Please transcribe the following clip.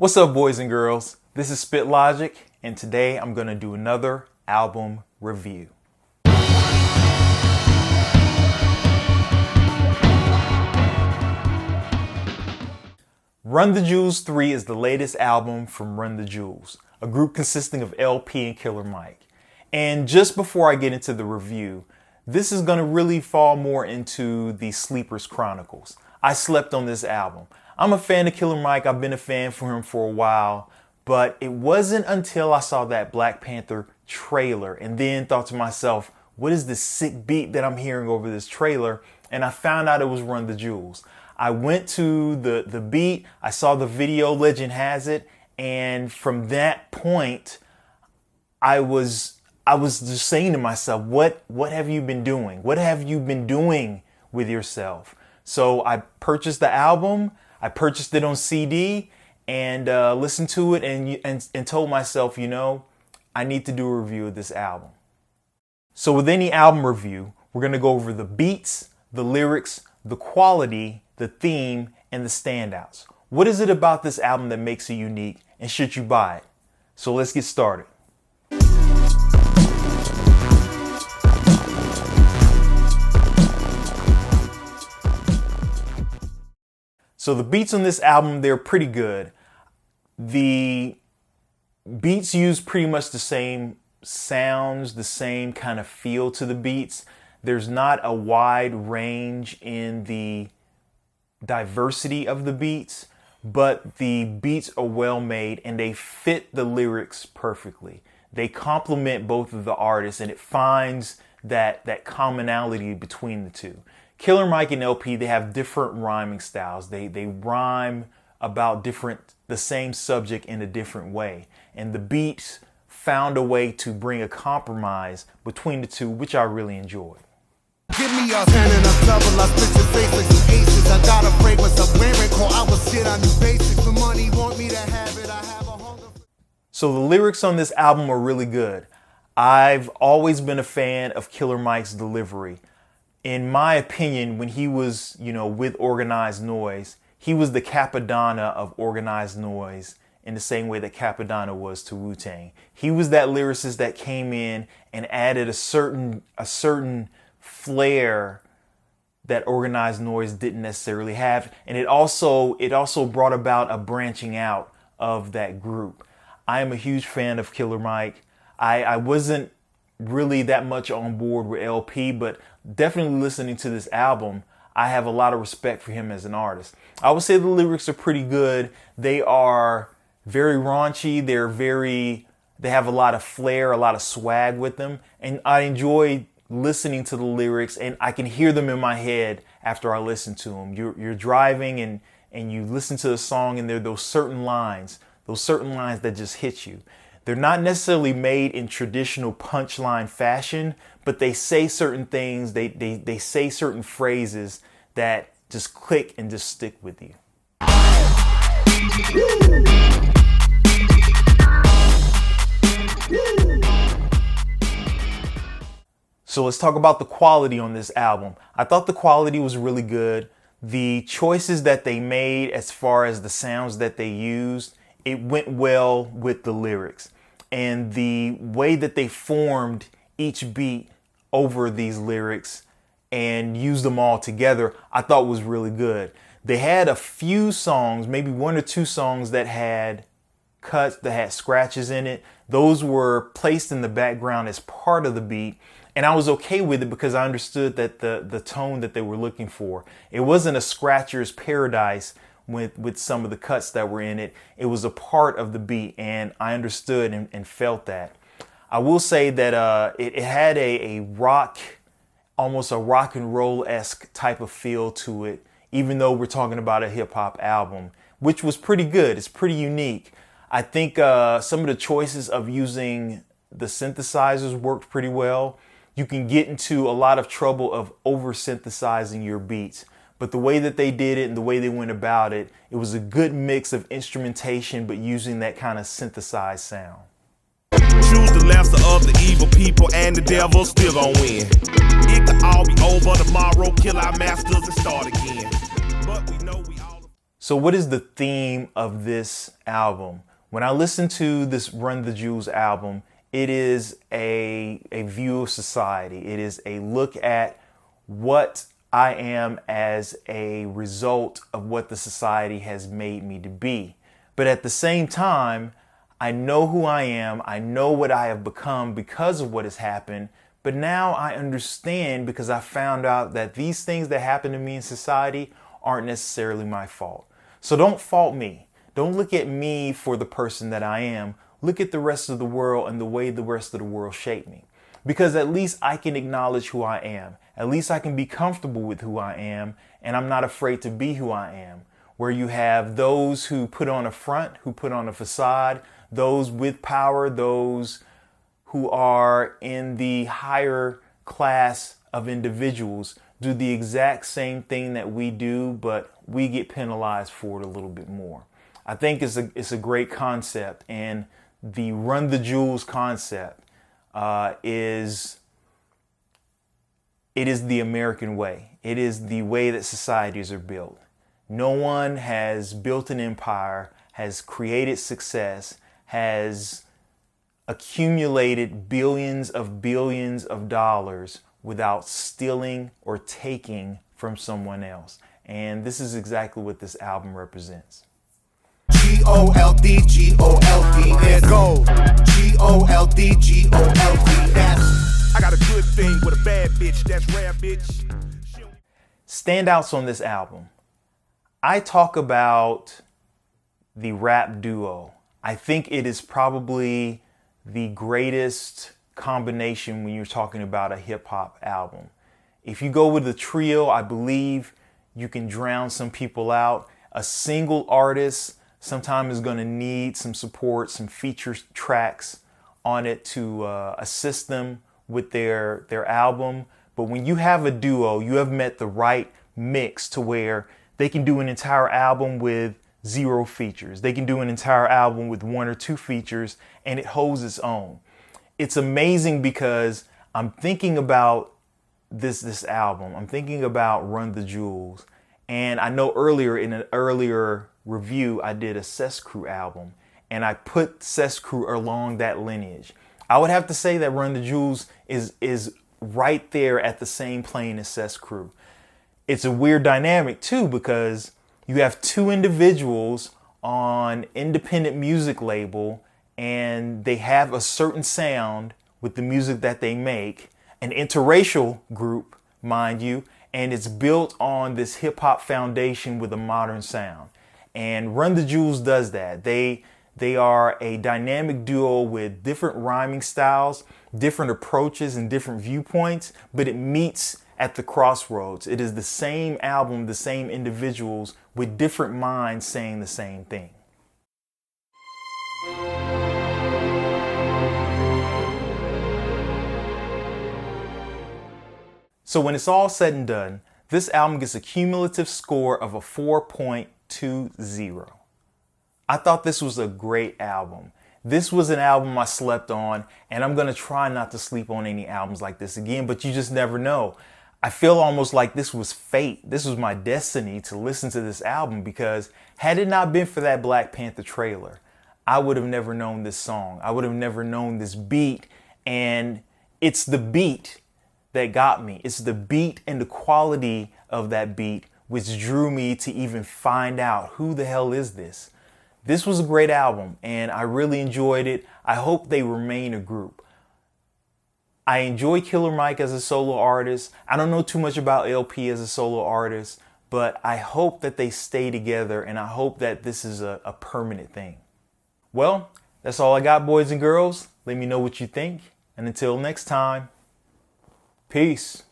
What's up, boys and girls? This is SPITLOGIC, and today I'm going to do another album review. Run the Jewels 3 is the latest album from Run the Jewels, a group consisting of LP and Killer Mike. And just before I get into the review, this is going to really fall more into the Sleepers Chronicles. I slept on this album. I'm a fan of Killer Mike. I've been a fan for him for a while, but it wasn't until I saw that Black Panther trailer and then thought to myself, what is this sick beat that I'm hearing over this trailer? And I found out it was Run the Jewels. I went to the beat, I saw the video, Legend Has It, and from that point, I was just saying to myself, what have you been doing? What have you been doing with yourself? So I purchased the album. I purchased it on CD and listened to it and told myself, you know, I need to do a review of this album. So with any album review, we're going to go over the beats, the lyrics, the quality, the theme, and the standouts. What is it about this album that makes it unique, and should you buy it? So let's get started. So the beats on this album, they're pretty good. The beats use pretty much the same sounds, the same kind of feel to the beats. There's not a wide range in the diversity of the beats, but the beats are well made and they fit the lyrics perfectly. They complement both of the artists and it finds that commonality between the two. Killer Mike and LP, they have different rhyming styles. They rhyme about the same subject in a different way. And the beats found a way to bring a compromise between the two, which I really enjoyed. Give me a hand and a double, I split your face like some aces. I got a fragrance of wearing, call I will sit on your basics. The money want me to have it, I have a hunger. So the lyrics on this album are really good. I've always been a fan of Killer Mike's delivery. In my opinion, when he was, with Organized Noise, he was the Capadonna of Organized Noise in the same way that Capadonna was to Wu-Tang. He was that lyricist that came in and added a certain flair that Organized Noise didn't necessarily have. And it also brought about a branching out of that group. I am a huge fan of Killer Mike. I wasn't really that much on board with LP, but definitely listening to this album, I have a lot of respect for him as an artist. I would say the lyrics are pretty good. They are very raunchy. They have a lot of flair, a lot of swag with them. And I enjoy listening to the lyrics and I can hear them in my head after I listen to them. You're driving and you listen to the song and there are those certain lines that just hit you. They're not necessarily made in traditional punchline fashion, but they say certain things, they say certain phrases that just click and just stick with you. So let's talk about the quality on this album. I thought the quality was really good. The choices that they made as far as the sounds that they used, it went well with the lyrics. And the way that they formed each beat over these lyrics and used them all together, I thought was really good. They had a few songs, maybe one or two songs that had cuts, that had scratches in it. Those were placed in the background as part of the beat. And I was okay with it because I understood that the tone that they were looking for. It wasn't a scratcher's paradise with some of the cuts that were in it. It was a part of the beat and I understood and felt that. I will say that it had a rock, almost a rock and roll-esque type of feel to it, even though we're talking about a hip hop album, which was pretty good. It's pretty unique. I think some of the choices of using the synthesizers worked pretty well. You can get into a lot of trouble of over-synthesizing your beats. But the way that they did it and the way they went about it, it was a good mix of instrumentation, but using that kind of synthesized sound. Choose the lesser of the evil people and the devil still gonna win. It could all be over tomorrow, kill our masters and start again. But we know we all... So what is the theme of this album? When I listen to this Run the Jewels album, it is a view of society. It is a look at what I am as a result of what the society has made me to be. But at the same time, I know who I am. I know what I have become because of what has happened. But now I understand because I found out that these things that happen to me in society aren't necessarily my fault. So don't fault me. Don't look at me for the person that I am. Look at the rest of the world and the way the rest of the world shaped me. Because at least I can acknowledge who I am. At least I can be comfortable with who I am, and I'm not afraid to be who I am. Where you have those who put on a front, who put on a facade, those with power, those who are in the higher class of individuals do the exact same thing that we do, but we get penalized for it a little bit more. I think it's a great concept, and the Run the Jewels concept is the American way. It is the way that societies are built. No one has built an empire, has created success, has accumulated billions of dollars without stealing or taking from someone else. And this is exactly what this album represents. G-O-L-D, G-O-L-D, it's gold. G-O-L-D, G-O-L-D, that's... I got a good thing with a bad bitch, that's rare, bitch. Standouts on this album. I talk about the rap duo. I think it is probably the greatest combination when you're talking about a hip hop album. If you go with a trio, I believe you can drown some people out. A single artist sometimes is going to need some support, some feature tracks on it to assist them with their album. But when you have a duo, you have met the right mix to where they can do an entire album with 0 features. They can do an entire album with 1 or 2 features, and it holds its own. It's amazing because I'm thinking about this album. I'm thinking about Run the Jewels. And I know in an earlier review, I did a Cess Crew album, and I put Cess Crew along that lineage. I would have to say that Run the Jewels is right there at the same plane as Cess Crew. It's a weird dynamic too, because you have 2 individuals on independent music label, and they have a certain sound with the music that they make, an interracial group, mind you, and it's built on this hip hop foundation with a modern sound. And Run the Jewels does that. They are a dynamic duo with different rhyming styles, different approaches, and different viewpoints, but it meets at the crossroads. It is the same album, the same individuals with different minds saying the same thing. So when it's all said and done, this album gets a cumulative score of a 4.20. I thought this was a great album. This was an album I slept on, and I'm going to try not to sleep on any albums like this again, but you just never know. I feel almost like this was fate. This was my destiny to listen to this album, because had it not been for that Black Panther trailer, I would have never known this song. I would have never known this beat, and it's the beat that got me. It's the beat and the quality of that beat which drew me to even find out who the hell is this. This was a great album, and I really enjoyed it. I hope they remain a group. I enjoy Killer Mike as a solo artist. I don't know too much about LP as a solo artist, but I hope that they stay together, and I hope that this is a permanent thing. Well, that's all I got, boys and girls. Let me know what you think, and until next time, peace.